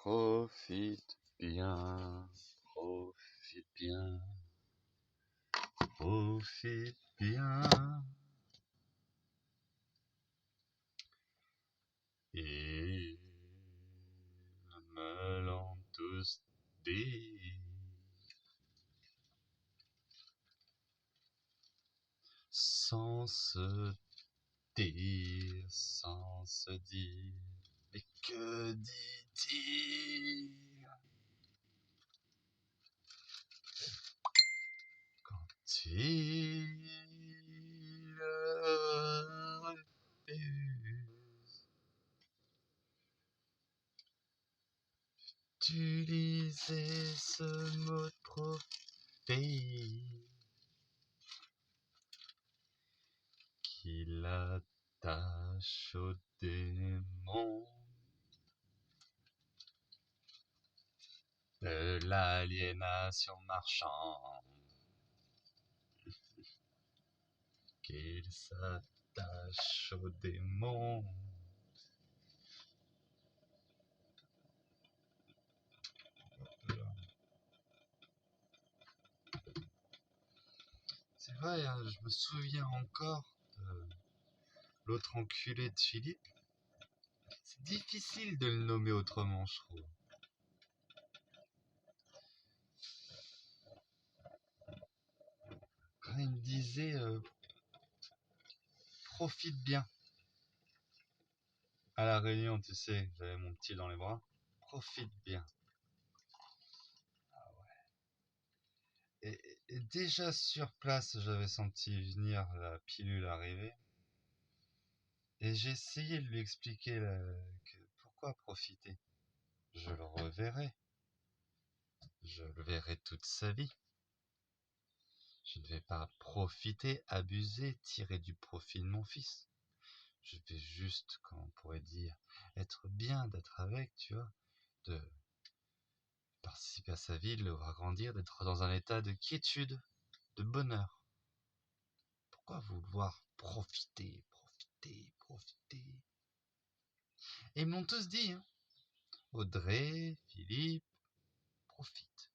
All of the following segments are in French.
Profite bien, profite bien, profite bien. Et me l'ont tous dit. Sans se dire, sans se dire, mais que dit-il quand il refuse d'utiliser ce mot de prophétie qui l'attache au démon de l'aliénation marchande, qu'il s'attache au démon. C'est vrai, hein, je me souviens encore de l'autre enculé de Philippe. C'est difficile de le nommer autrement, je trouve. Quand il me disait profite bien. À la réunion, tu sais, j'avais mon petit dans les bras. Profite bien. Et déjà sur place, j'avais senti venir la pilule arriver. Et j'ai essayé de lui expliquer pourquoi profiter. Je le reverrai. Je le verrai toute sa vie. Je ne vais pas profiter, abuser, tirer du profit de mon fils. Je vais juste, comme on pourrait dire, être bien d'être avec, tu vois, de participer à sa vie, de le voir grandir, d'être dans un état de quiétude, de bonheur. Pourquoi vouloir profiter, profiter, profiter? Et ils m'ont tous dit, hein, Audrey, Philippe, profite.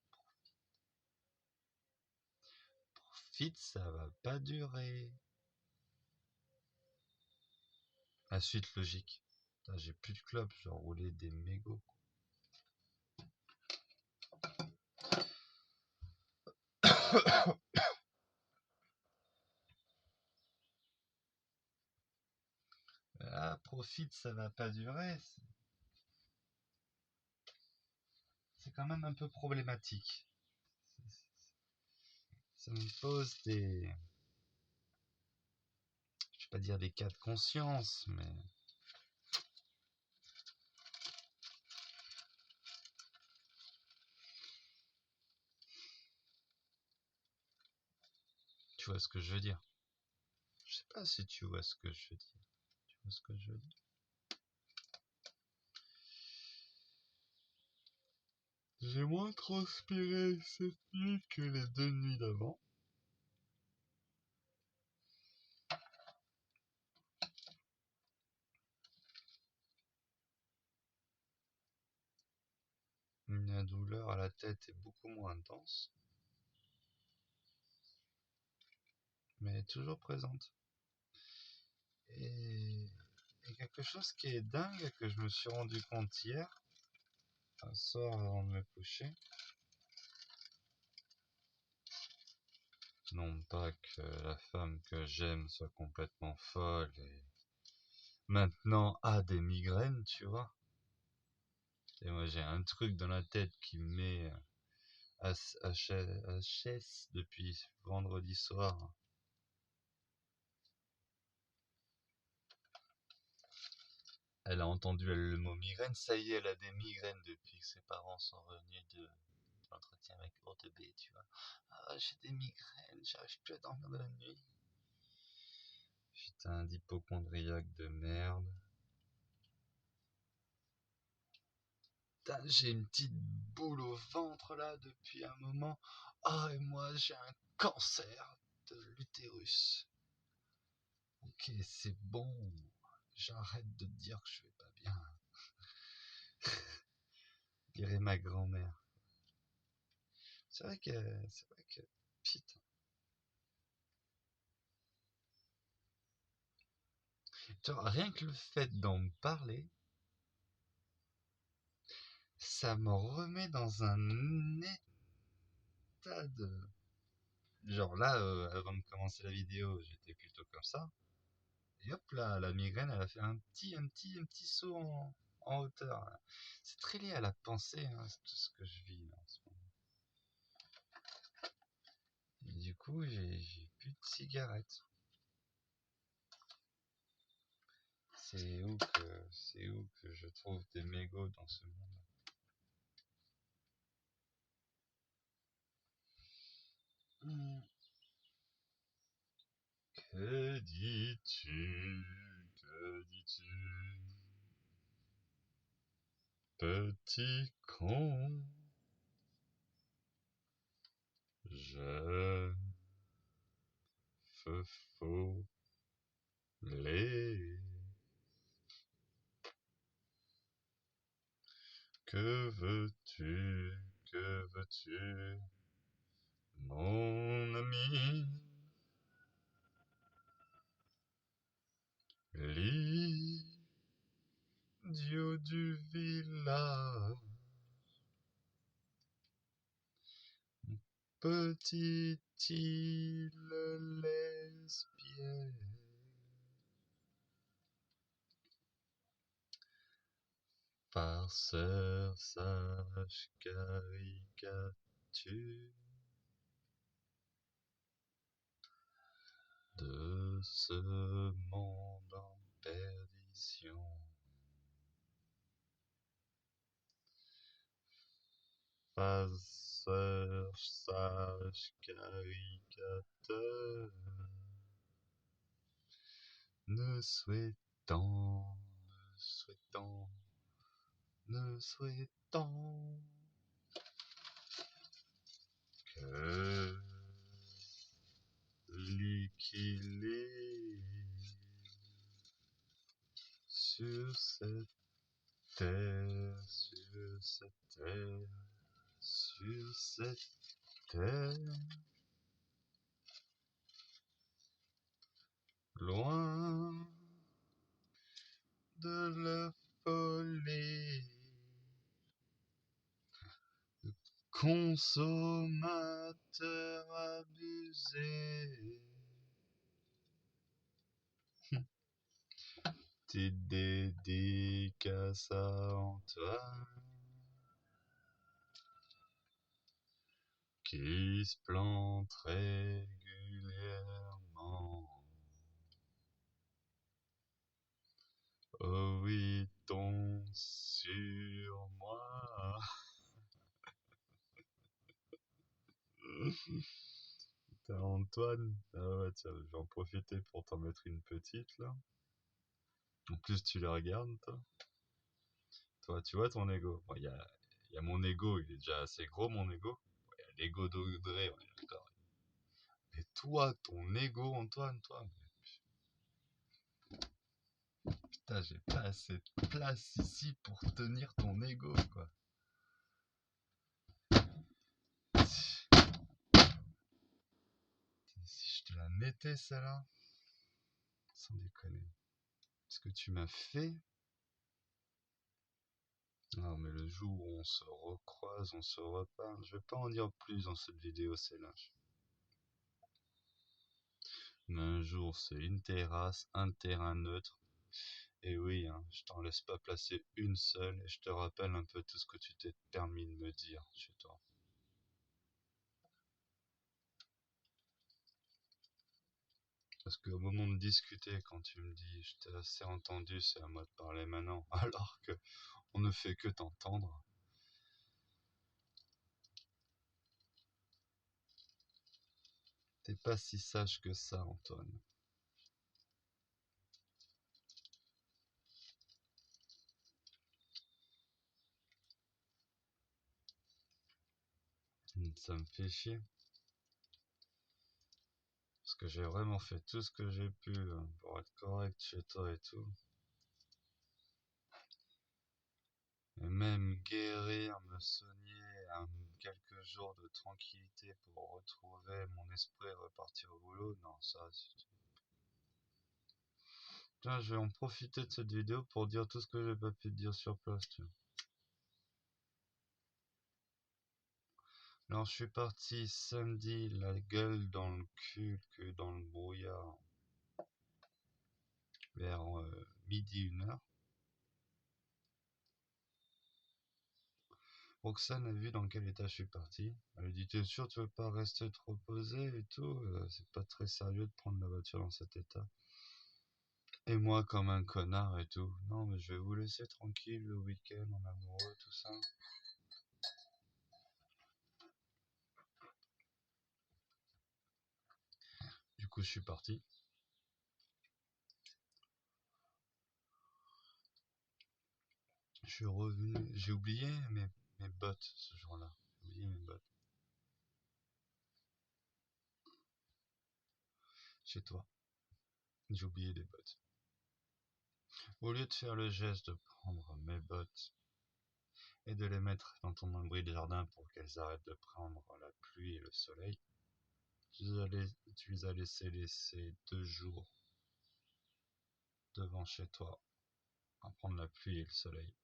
Profite, ça va pas durer. La suite logique. Putain, j'ai plus de clopes, je dois rouler des mégots. Ah, profite, ça va pas durer. C'est quand même un peu problématique. Ça me pose des... Je vais pas dire des cas de conscience, mais... Tu vois ce que je veux dire? Je sais pas si tu vois ce que je veux dire. Tu vois ce que je veux dire? J'ai moins transpiré cette nuit que les 2 nuits d'avant. La douleur à la tête est beaucoup moins intense, mais elle est toujours présente. Et quelque chose qui est dingue, que je me suis rendu compte hier, un soir avant de me coucher. Non pas que la femme que j'aime soit complètement folle et maintenant a des migraines, tu vois. Et moi j'ai un truc dans la tête qui me met HS depuis vendredi soir. Elle a entendu le mot migraine, ça y est, elle a des migraines depuis que ses parents sont revenus de l'entretien avec Haute B, tu vois. Ah, j'ai des migraines, j'arrive plus à dormir de la nuit. Putain d'hypochondriaque de merde. Putain, j'ai une petite boule au ventre là depuis un moment. Ah, et moi j'ai un cancer de l'utérus. Ok, c'est bon. J'arrête de te dire que je vais pas bien. dirait ma grand-mère. C'est vrai que... Putain. Genre, rien que le fait d'en parler, ça me remet dans un état de... Genre là, avant de commencer la vidéo, j'étais plutôt comme ça. Et hop là, la migraine, elle a fait un petit saut en hauteur, là. C'est très lié à la pensée, hein, c'est tout ce que je vis là, en ce moment. Et du coup, j'ai plus de cigarettes. C'est où que je trouve des mégots dans ce monde? Hmm. Que dis-tu? Que dis-tu? Petit con, je feu follet. Que veux-tu? Que veux-tu? Mon ami, l'idiot du village, petite île lesbienne, farceur sage caricature de ce monde en perdition. Farceur sage caricateur, ne souhaitant, ne souhaitant que liquiller sur cette terre, sur cette terre, sur cette terre, loin de la folie, consommateur abusé. Petite dédicace à Antoine qui se plante régulièrement. Oh oui, tombe sur moi. T'as Antoine? Ah ouais, tiens, je vais en profiter pour t'en mettre une petite là. En plus, tu la regardes, toi. Toi, tu vois ton ego. Bon, y a mon ego, il est déjà assez gros, mon ego. Il y a l'ego d'Audrey, on est d'accord. Mais toi, ton ego, Antoine, toi. Putain, j'ai pas assez de place ici pour tenir ton ego, quoi. Si je te la mettais, celle-là. Sans déconner. Ce que tu m'as fait. Non, mais le jour où on se recroise, on se reparle. Je vais pas en dire plus dans cette vidéo, c'est lâche. Mais un jour, c'est une terrasse, un terrain neutre. Et oui, hein, je t'en laisse pas placer une seule. Et je te rappelle un peu tout ce que tu t'es permis de me dire chez toi. Parce qu'au moment de discuter, quand tu me dis je t'ai assez entendu, c'est à moi de parler maintenant. Alors que on ne fait que t'entendre. T'es pas si sage que ça, Antoine. Ça me fait chier. Parce que j'ai vraiment fait tout ce que j'ai pu pour être correct chez toi et tout. Et même guérir, me me soigner quelques jours de tranquillité pour retrouver mon esprit et repartir au boulot. Non, ça, tiens, je vais en profiter de cette vidéo pour dire tout ce que j'ai pas pu te dire sur place, tu vois. Alors, je suis parti samedi, la gueule dans le cul, que dans le brouillard, vers midi, 1h. Roxane a vu dans quel état je suis parti. Elle a dit, t'es sûr tu veux pas rester te reposer et tout? C'est pas très sérieux de prendre la voiture dans cet état. Et moi comme un connard et tout. Non mais je vais vous laisser tranquille le week-end en amoureux, tout ça. Du coup je suis parti. Je suis revenu. J'ai oublié mes bottes ce jour-là. J'ai oublié mes bottes. Chez toi. J'ai oublié les bottes. Au lieu de faire le geste de prendre mes bottes et de les mettre dans ton abri de jardin pour qu'elles arrêtent de prendre la pluie et le soleil, tu les as laissés 2 jours devant chez toi à prendre la pluie et le soleil.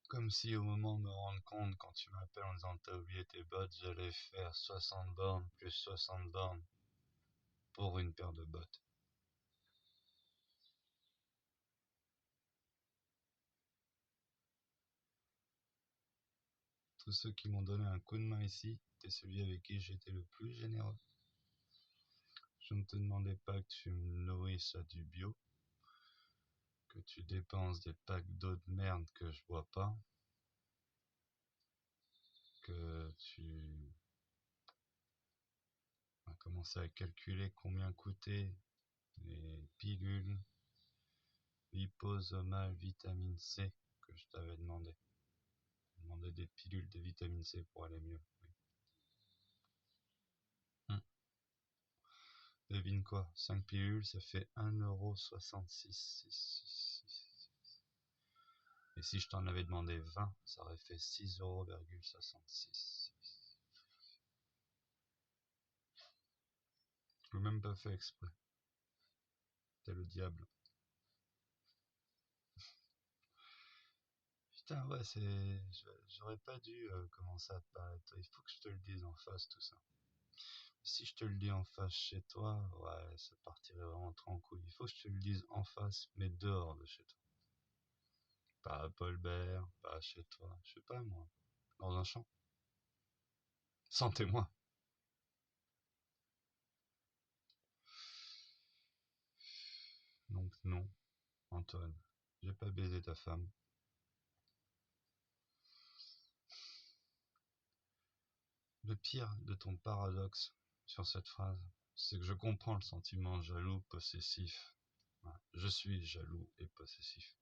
Comme si au moment de me rendre compte, quand tu m'appelles en disant t'as oublié tes bottes, j'allais faire 60 bornes plus 60 bornes pour une paire de bottes. Tous ceux qui m'ont donné un coup de main ici, t'es celui avec qui j'étais le plus généreux. Je ne te demandais pas que tu me nourrisses à du bio, que tu dépenses des packs d'eau de merde que je bois pas, que tu as commencé à calculer combien coûtaient les pilules liposomal vitamine C que je t'avais demandé. Je demandais des pilules de vitamine C pour aller mieux. Oui. Devine quoi, 5 pilules, ça fait 1,66 €. Et si je t'en avais demandé 20, ça aurait fait 6,66 €. Je l'ai même pas fait exprès. T'es le diable. Putain, ouais, j'aurais pas dû commencer à te parler de toi. Il faut que je te le dise en face, tout ça. Si je te le dis en face chez toi, ouais, ça partirait vraiment trop en couille. Il faut que je te le dise en face, mais dehors de chez toi. Pas à Paul Bert, pas chez toi, je sais pas moi. Dans un champ. Sans témoin. Donc non, Antoine, j'ai pas baisé ta femme. Le pire de ton paradoxe sur cette phrase, c'est que je comprends le sentiment jaloux, possessif. Ouais, je suis jaloux et possessif.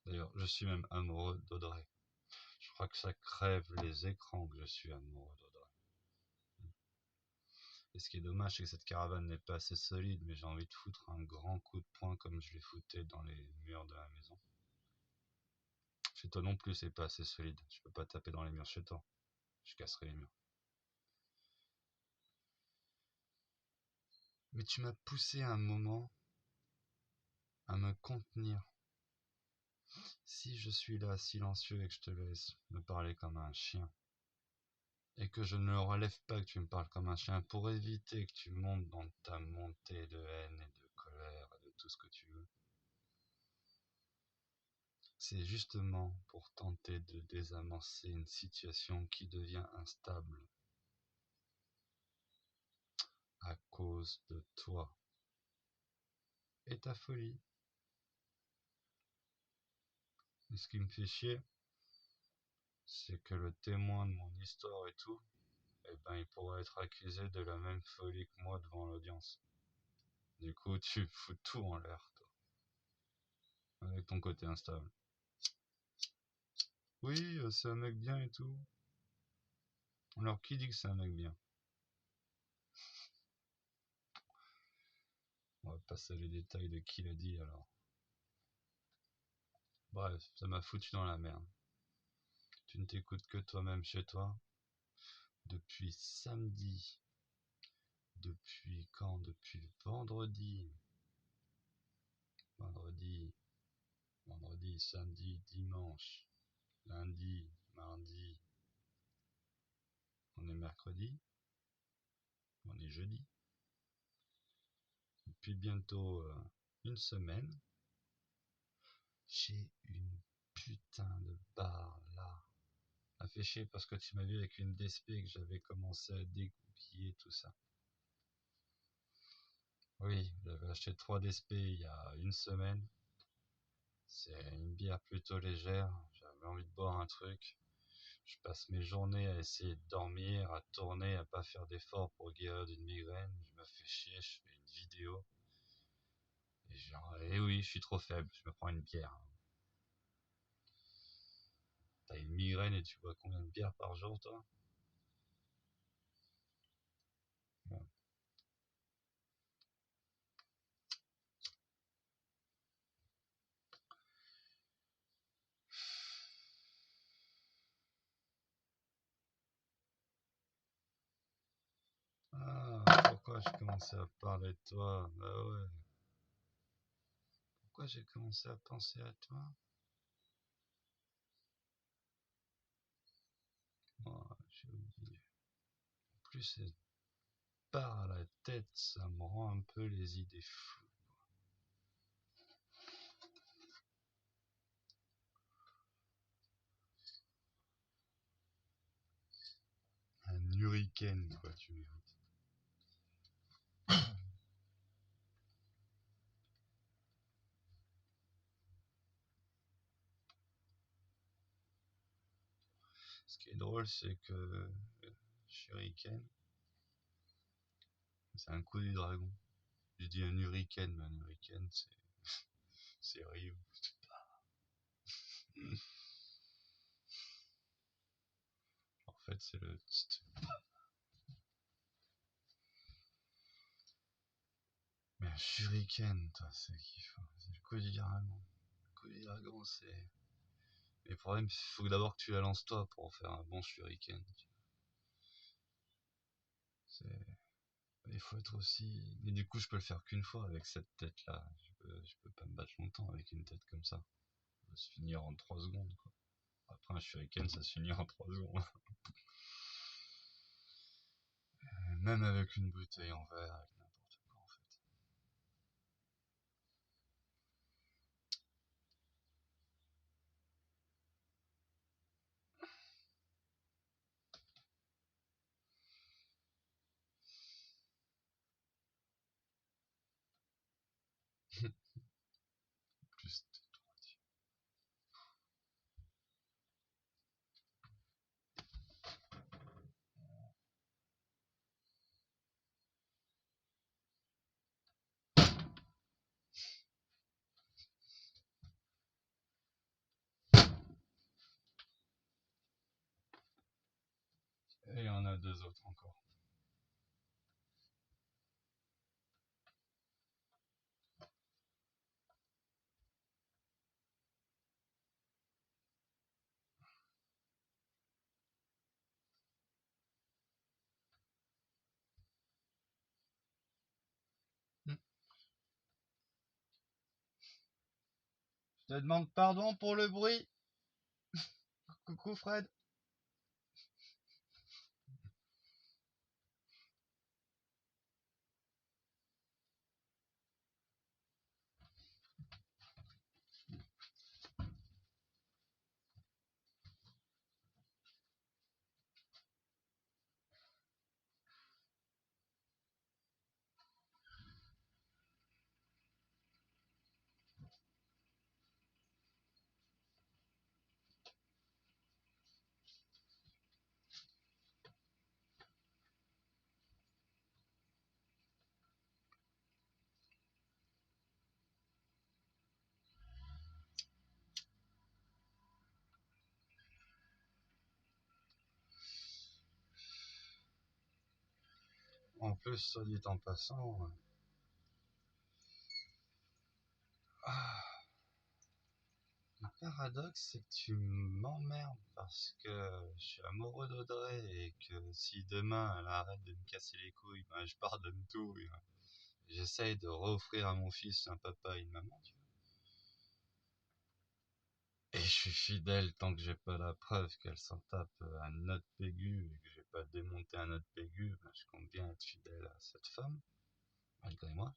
D'ailleurs, je suis même amoureux d'Audrey. Je crois que ça crève les écrans que je suis amoureux d'Audrey. Et ce qui est dommage, c'est que cette caravane n'est pas assez solide, mais j'ai envie de foutre un grand coup de poing comme je l'ai fouté dans les murs de la maison. Chez toi non plus, c'est pas assez solide. Je peux pas taper dans les murs chez toi. Je casserai les murs. Mais tu m'as poussé à un moment à me contenir. Si je suis là silencieux et que je te laisse me parler comme un chien, et que je ne relève pas que tu me parles comme un chien pour éviter que tu montes dans ta montée de haine et de colère et de tout ce que tu veux, c'est justement pour tenter de désamorcer une situation qui devient instable à cause de toi et ta folie. Et ce qui me fait chier, c'est que le témoin de mon histoire et tout, eh ben, il pourrait être accusé de la même folie que moi devant l'audience. Du coup, tu fous tout en l'air, toi, avec ton côté instable. Oui, c'est un mec bien et tout. Alors, qui dit que c'est un mec bien? On va passer les détails de qui l'a dit alors. Bref, ça m'a foutu dans la merde. Tu ne t'écoutes que toi-même chez toi. Depuis samedi. Depuis quand? Depuis vendredi. Vendredi. Vendredi, samedi, dimanche. Lundi, mardi. On est mercredi. On est jeudi. Depuis bientôt une semaine. J'ai une putain de barre là. Ça fait chier parce que tu m'as vu avec une DSP que j'avais commencé à dégoupiller tout ça. Oui, j'avais acheté 3 DSP il y a une semaine. C'est une bière plutôt légère. J'avais envie de boire un truc. Je passe mes journées à essayer de dormir, à tourner, à pas faire d'efforts pour guérir d'une migraine. Je me fais chier, je fais une vidéo. Et genre, eh oui, je suis trop faible, je me prends une bière. T'as une migraine et tu bois combien de bières par jour, toi? Bon. Ah, pourquoi j'ai commencé à parler de toi? Bah ouais. Pourquoi j'ai commencé à penser à toi? Oh, j'ai oublié. En plus, cette barre à la tête, ça me rend un peu les idées floues. Un hurricane, quoi, tu mérites. Ce qui est drôle, c'est que Shuriken, c'est un coup du dragon. Je dis un hurricane, mais un hurricane, c'est Ryu. En fait, c'est le tst. Mais un shuriken, toi, c'est kiffant. C'est le coup du dragon. Le coup du dragon, c'est. Mais le problème, il faut d'abord que tu la lances toi pour faire un bon shuriken. C'est. Il faut être aussi. Mais du coup, je peux le faire qu'une fois avec cette tête-là. Je peux pas me battre longtemps avec une tête comme ça. Ça va se finir en 3 secondes, quoi. Après un shuriken, ça se finit en 3 secondes. Même avec une bouteille en verre, avec n'importe quoi en fait. Plus de 3. Et il y en a 2 autres encore. Je te demande pardon pour le bruit. Coucou Fred. En plus, soit dit en passant, paradoxe, c'est que tu m'emmerdes parce que je suis amoureux d'Audrey et que si demain elle arrête de me casser les couilles, ben je pardonne tout. J'essaye de reoffrir à mon fils un papa et une maman, tu vois. Et je suis fidèle tant que j'ai pas la preuve qu'elle s'en tape un autre Pégu et que j'ai pas démonté un autre Pégu, ben je compte bien être fidèle à cette femme, malgré moi.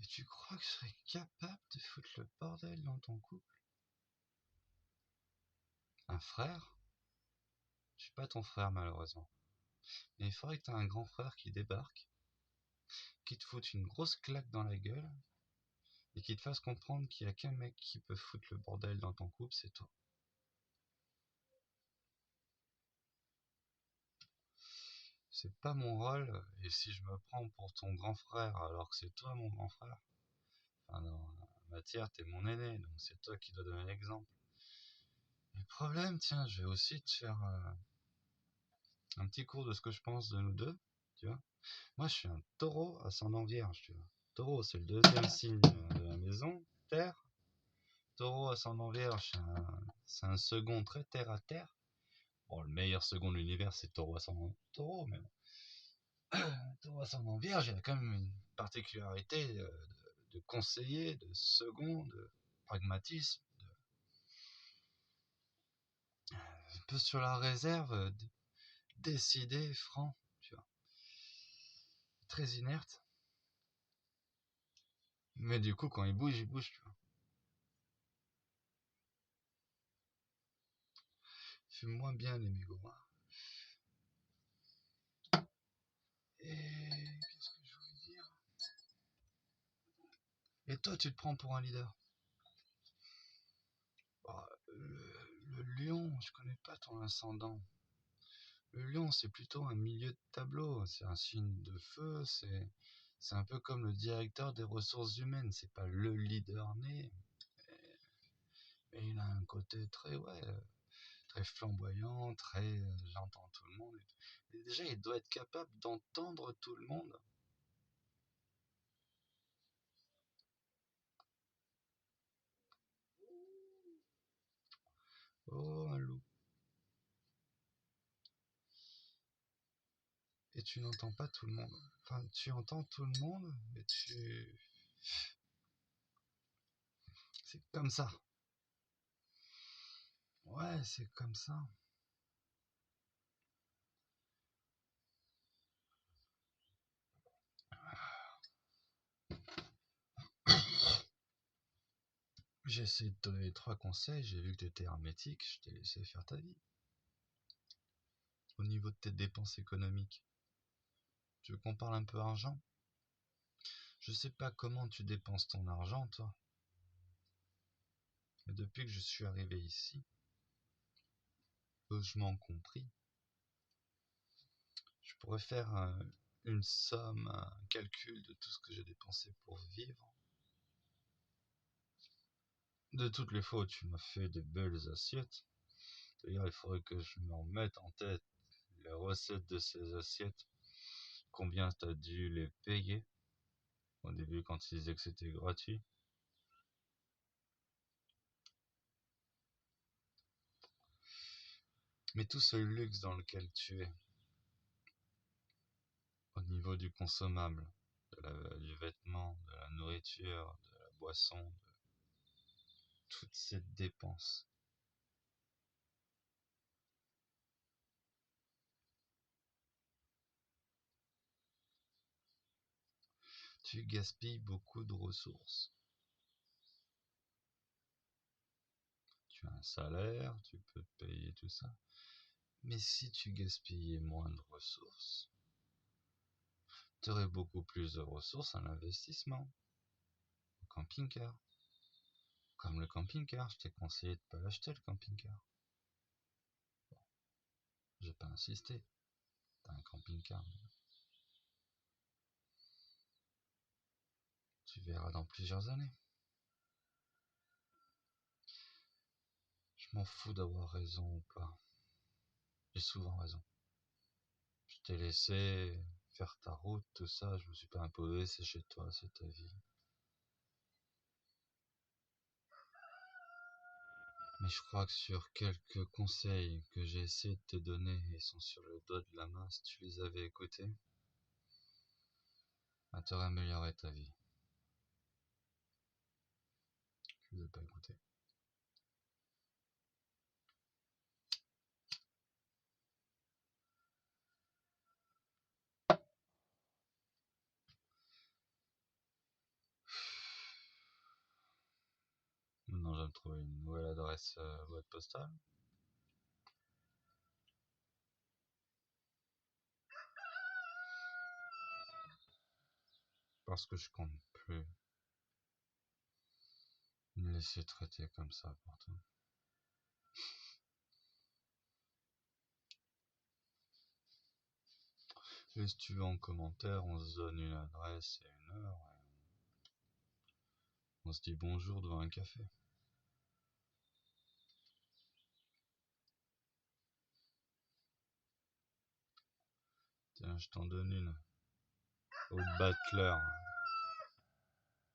Et tu crois que je serais capable de foutre le bordel dans ton couple? Un frère? Je suis pas ton frère malheureusement. Mais il faudrait que t'aies un grand frère qui débarque, qui te foute une grosse claque dans la gueule et qui te fasse comprendre qu'il y a qu'un mec qui peut foutre le bordel dans ton couple, c'est toi. C'est pas mon rôle, et si je me prends pour ton grand frère alors que c'est toi mon grand frère, enfin dans la matière t'es mon aîné, donc c'est toi qui dois donner l'exemple. Le problème, tiens, je vais aussi te faire un petit cours de ce que je pense de nous deux, tu vois. Moi je suis un taureau ascendant vierge, tu vois. Taureau, c'est le deuxième signe de la maison, terre. Taureau ascendant vierge, c'est un second très terre à terre. Bon, le meilleur second de l'univers, c'est Taureau ascendant Taureau, mais bon. Taureau ascendant vierge, il a quand même une particularité de conseiller, de second, de pragmatisme, un peu sur la réserve, décidé, franc, tu vois. Très inerte. Mais du coup, quand il bouge, tu vois. Il fait moins bien les mégots. Hein. Et qu'est-ce que je voulais dire? Et toi, tu te prends pour un leader. Bah, le lion, je connais pas ton ascendant. Le lion, c'est plutôt un milieu de tableau. C'est un signe de feu. C'est un peu comme le directeur des ressources humaines. C'est pas le leader né, mais il a un côté très, ouais, très flamboyant, très j'entends tout le monde. Et déjà, il doit être capable d'entendre tout le monde. Oh, un loup. Et tu n'entends pas tout le monde. Enfin, tu entends tout le monde, mais tu... C'est comme ça. Ouais, c'est comme ça. J'ai essayé de te donner 3 conseils, j'ai vu que tu étais hermétique, je t'ai laissé faire ta vie. Au niveau de tes dépenses économiques, tu veux qu'on parle un peu argent? Je sais pas comment tu dépenses ton argent, toi. Mais depuis que je suis arrivé ici, logement compris, je pourrais faire une somme, un calcul de tout ce que j'ai dépensé pour vivre. De toutes les fois où tu m'as fait de belles assiettes, d'ailleurs il faudrait que je me remette en tête les recettes de ces assiettes, combien t'as dû les payer au début quand ils disaient que c'était gratuit. Mais tout ce luxe dans lequel tu es, au niveau du consommable, du vêtement, de la nourriture, de la boisson, de toute cette dépense, tu gaspilles beaucoup de ressources. Tu as un salaire, tu peux te payer tout ça. Mais si tu gaspillais moins de ressources, tu aurais beaucoup plus de ressources à l'investissement, au camping-car. Comme le camping-car, je t'ai conseillé de pas l'acheter le camping-car. J'ai pas insisté. T'as un camping-car. Tu verras dans plusieurs années. Je m'en fous d'avoir raison ou pas. J'ai souvent raison. Je t'ai laissé faire ta route, tout ça. Je me suis pas imposé, c'est chez toi, c'est ta vie. Mais je crois que sur quelques conseils que j'ai essayé de te donner et sont sur le doigt de la main, si tu les avais écoutés, ça t'aurait amélioré ta vie. Je les ai pas écoutés. Maintenant, je vais me trouver une nouvelle adresse boîte postale. Parce que je compte plus me laisser traiter comme ça pour toi. Et si tu veux en commentaire, on se donne une adresse et une heure. Et on se dit bonjour devant un café. Tiens, je t'en donne une. Au Butler.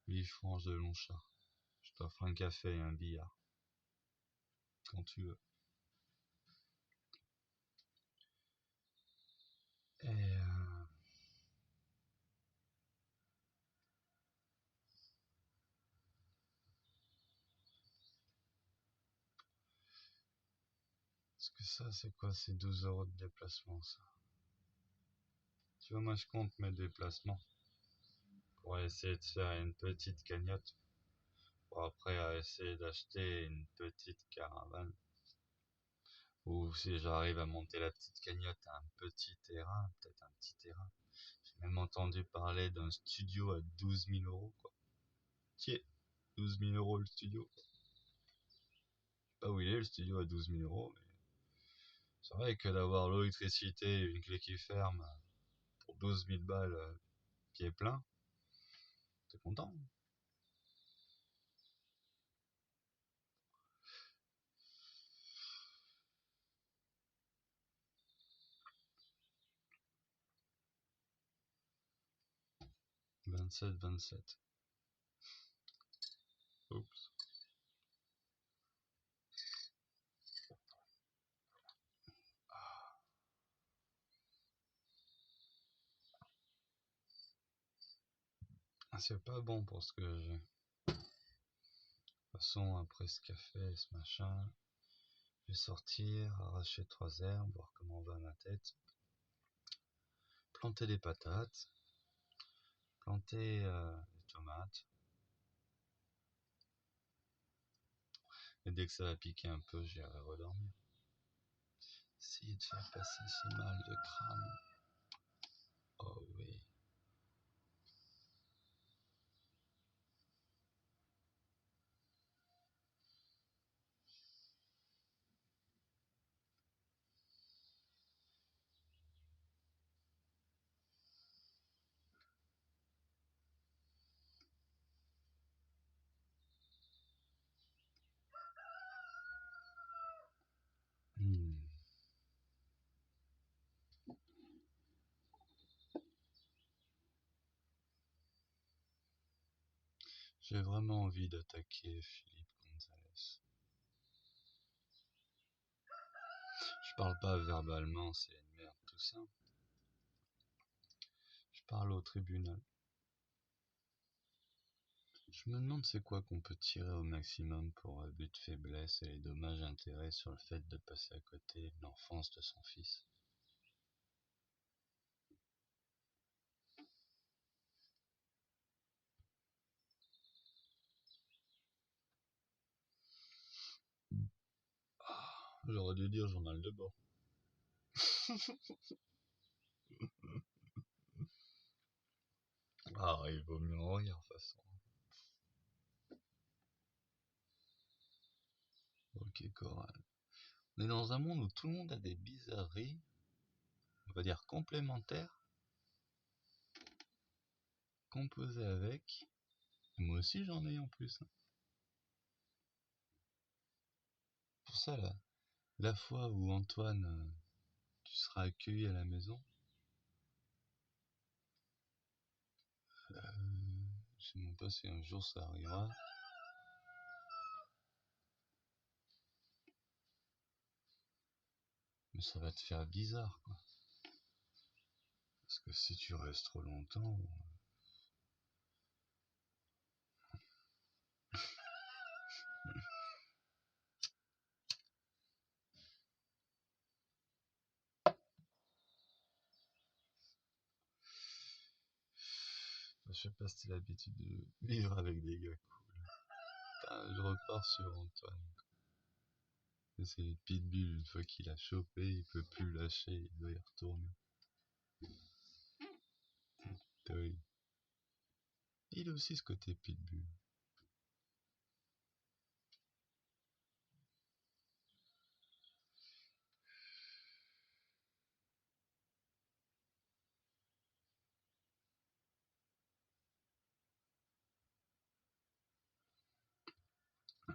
8 francs de Longchat. Je t'offre un café et un billard. Quand tu veux. Et est-ce que ça, c'est quoi? C'est 12 € de déplacement, ça. Tu vois, moi, je compte mes déplacements pour essayer de faire une petite cagnotte. Pour après essayer d'acheter une petite caravane. Ou si j'arrive à monter la petite cagnotte à un petit terrain, peut-être un petit terrain. J'ai même entendu parler d'un studio à 12 000 €, quoi. Tiens, 12 000 € le studio. Je sais pas où il est le studio à 12 000 €, mais c'est vrai que d'avoir l'eau, l'électricité, une clé qui ferme pour 12 000 balles, pied plein, t'es content. 27, 27. Oups. Ah, c'est pas bon pour ce que j'ai. De toute façon, après ce café, ce machin, je vais sortir, arracher 3 herbes, voir comment va ma tête, planter des patates, planter des tomates, et dès que ça va piquer un peu, j'irai redormir. Essayer de faire passer ce mal de crâne. Oh oui. Hmm. J'ai vraiment envie d'attaquer Philippe Gonzalez. Je parle pas verbalement, c'est une merde tout ça. Je parle au tribunal. Je me demande c'est quoi qu'on peut tirer au maximum pour abus de faiblesse et les dommages et intérêts sur le fait de passer à côté de l'enfance de son fils. J'aurais dû dire journal de bord. Ah, il vaut mieux en rire de toute façon. Ok, Coral. On est dans un monde où tout le monde a des bizarreries, on va dire complémentaires, composées avec. Moi aussi j'en ai en plus, hein. Pour ça, là, la fois où Antoine, tu seras accueilli à la maison, je sais même pas si un jour ça arrivera. ça va te faire bizarre, quoi. Parce que si tu restes trop longtemps, je sais pas si t'as l'habitude de vivre avec des gars cool. Putain, je repars sur Antoine. C'est le pitbull, une fois qu'il a chopé, il peut plus le lâcher, il doit y retourner. Terrible. Il a aussi ce côté pitbull.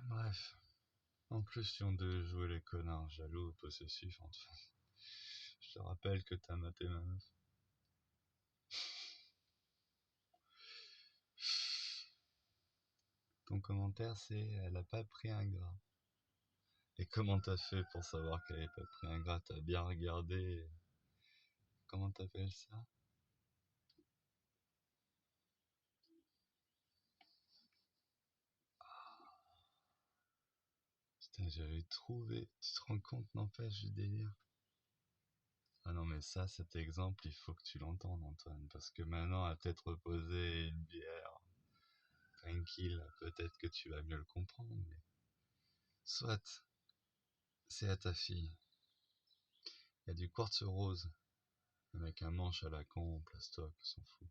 Bref. En plus, si on devait jouer les connards jaloux, possessifs, enfin. Je te rappelle que t'as maté ma meuf. Ton commentaire, c'est elle a pas pris un gras. Et comment t'as fait pour savoir qu'elle avait pas pris un gras? T'as bien regardé. Comment t'appelles ça? Putain, j'avais trouvé. Tu te rends compte, n'empêche, du délire? Ah non, mais ça, cet exemple, il faut que tu l'entendes, Antoine. Parce que maintenant, à tête reposée, une bière, tranquille, peut-être que tu vas mieux le comprendre. Mais... Soit, c'est à ta fille. Il y a du quartz rose. Avec un manche à la con, en plastoc, on s'en fout.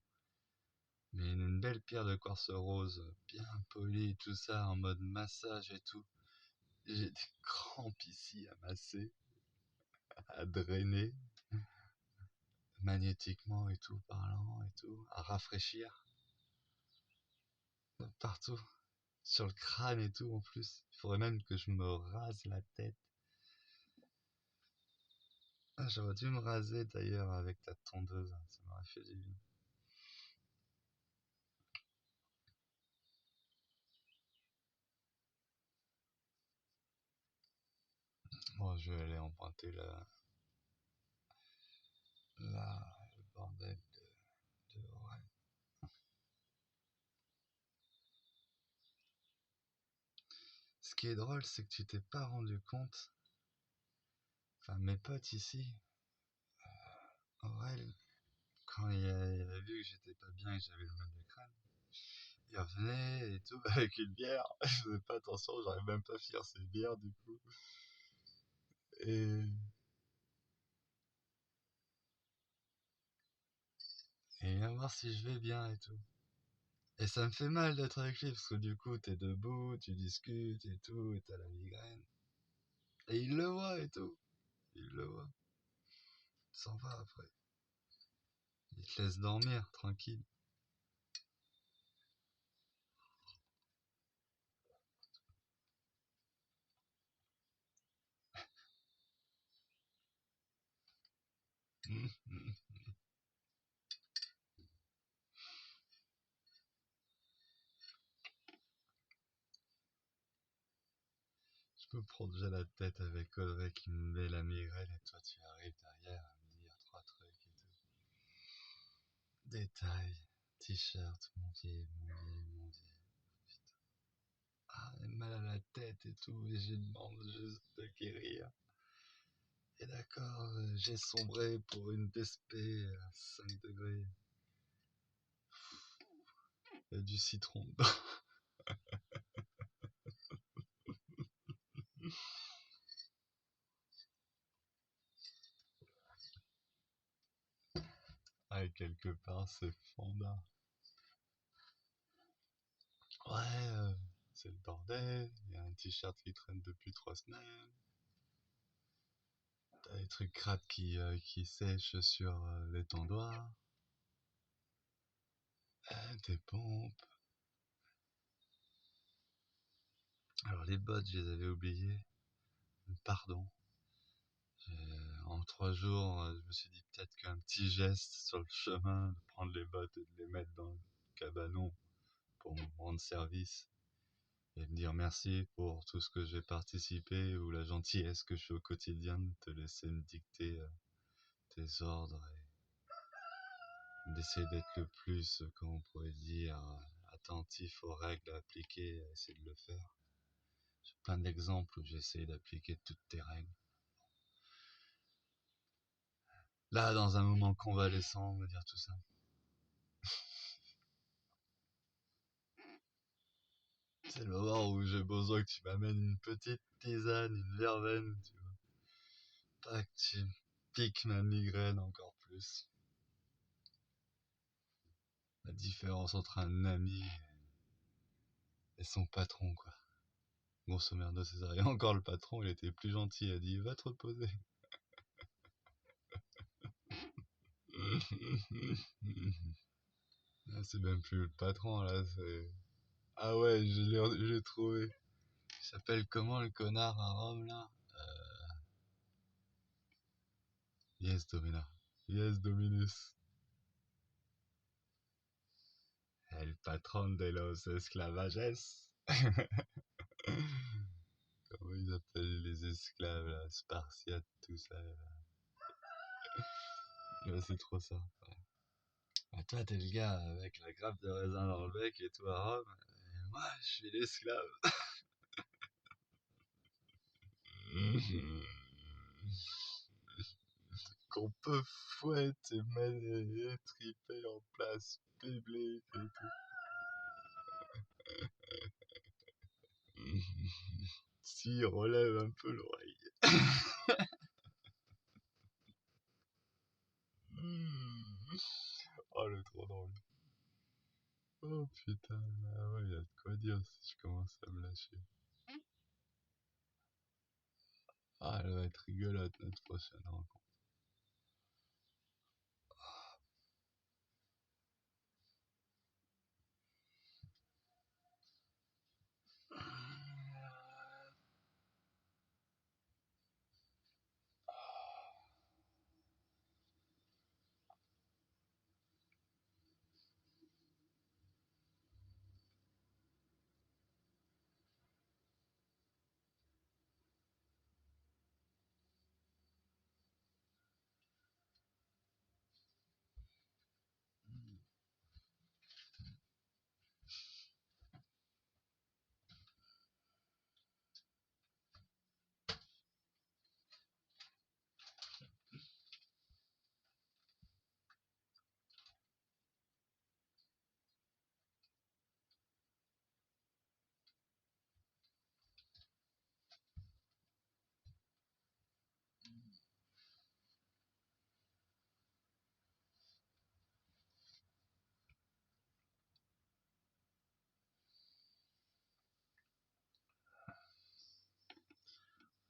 Mais une belle pierre de quartz rose, bien polie, tout ça, en mode massage et tout. J'ai des crampes ici à masser, à drainer, magnétiquement et tout, parlant et tout, à rafraîchir. Partout. Sur le crâne et tout en plus. Il faudrait même que je me rase la tête. Ah, j'aurais dû me raser d'ailleurs avec ta tondeuse, ça m'aurait fait du bien. Bon, je vais aller emprunter le bordel de ouais. Ce qui est drôle, c'est que tu t'es pas rendu compte. Enfin, mes potes ici, Aurel, quand il a vu que j'étais pas bien et que j'avais le mal de crâne, il revenait et tout avec une bière. Je faisais pas attention, j'arrive même pas à finir ces bières du coup. Et, et il vient voir si je vais bien et tout. Et ça me fait mal d'être avec lui parce que du coup t'es debout, tu discutes et tout, et t'as la migraine. Et il le voit et tout. Il le voit. Il s'en va après. Il te laisse dormir, tranquille. Je me prends déjà la tête avec Audrey qui me met la migraine et toi tu arrives derrière à me dire trois trucs et tout. Détail, t-shirt, mon dieu, mon dieu, mon dieu. Putain. Ah, j'ai mal à la tête et tout, et je demande juste de guérir. Et d'accord, j'ai sombré pour une DSP à 5 degrés. Il y a du citron dedans. Ah, et quelque part, c'est fondant. Ouais, c'est le bordel. Il y a un t-shirt qui traîne depuis 3 semaines. T'as des trucs crades qui sèchent sur l'étendoir. Des pompes. Alors les bottes, je les avais oubliées. Pardon. En 3 jours, je me suis dit peut-être qu'un petit geste sur le chemin, de prendre les bottes et de les mettre dans le cabanon pour me rendre service. et me dire merci pour tout ce que j'ai participé ou la gentillesse que je suis au quotidien de te laisser me dicter tes ordres et d'essayer d'être le plus, comment on pourrait dire, attentif aux règles à appliquer et à essayer de le faire. J'ai plein d'exemples où j'essaie d'appliquer toutes tes règles. Là, dans un moment convalescent, on va dire tout ça. C'est le moment où j'ai besoin que tu m'amènes une petite tisane, une verveine, tu vois. Pas que tu piques ma migraine encore plus. La différence entre un ami et son patron, quoi. Grosso merdo, c'est ça. Et encore le patron, il était plus gentil, il a dit va te reposer. Ah, c'est même plus le patron là, c'est. Ah ouais, je l'ai trouvé. Il s'appelle comment le connard à Rome là? Yes, Domina. Yes, Dominus. El patron de los esclavages. Comment ils appellent les esclaves là, spartiates, tout ça. Ouais, c'est trop ça. Ouais. Ah, toi, t'es le gars avec la grappe de raisin dans le bec et tout à Rome. Et moi, je suis l'esclave. Qu'on peut fouetter, mener, triper en place publique et tout. Si, relève un peu l'oreille. Oh, le trop drôle. Oh putain, ah ouais, y a de quoi dire si je commence à me lâcher. Ah, elle va être rigolote notre prochaine rencontre.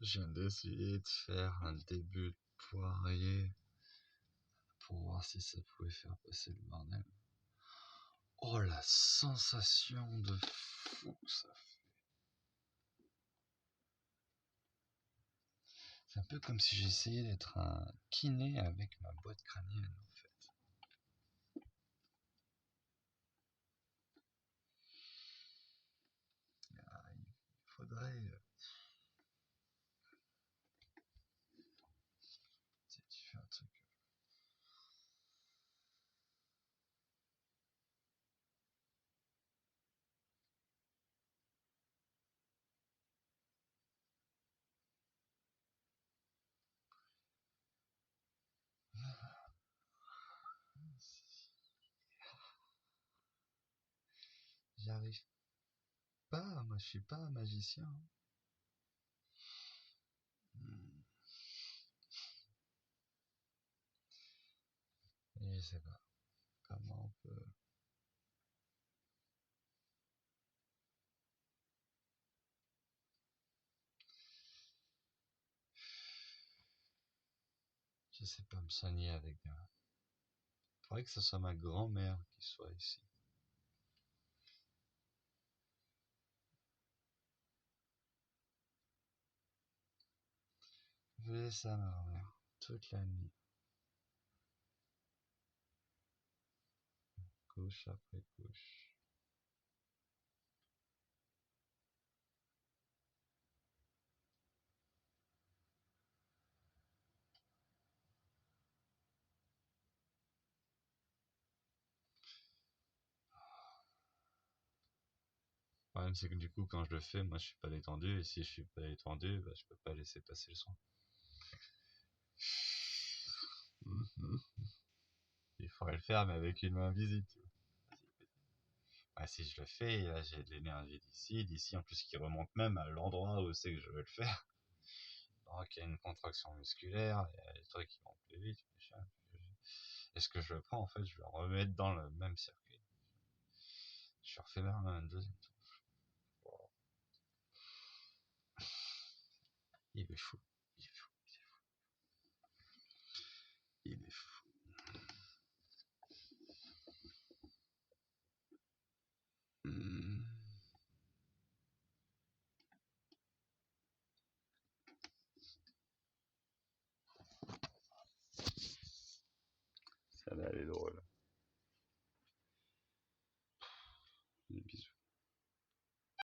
Je viens d'essayer de faire un début de poirier pour voir si ça pouvait faire passer le bordel. Oh, la sensation de fou ça fait. C'est un peu comme si j'essayais d'être un kiné avec ma boîte crânienne en fait. Ah, il faudrait. Tu sais, tu fais un truc. J'arrive pas, moi je suis pas un magicien. Hmm. Et je sais pas comment on peut. Je sais pas me soigner avec. Faudrait que ce soit ma grand-mère qui soit ici. Je laisse ça, ma grand-mère, toute la nuit, couche après couche. problème, c'est que du coup, quand je le fais, moi, je suis pas détendu, et si je suis pas détendu, bah, je peux pas laisser passer le soin. Il faudrait le faire, mais avec une main visible, tu vois. Bah, si je le fais, là, j'ai de l'énergie d'ici, en plus, qui remonte même à l'endroit où c'est que je veux le faire. Donc, il y a une contraction musculaire, il y a des trucs qui vont plus vite, machin. Est-ce que je le prends, en fait, je vais le remettre dans le même circuit. Je refais même un deuxième tour. Il est fou. Il est fou. Il est fou. Hmm. Ça va aller drôle.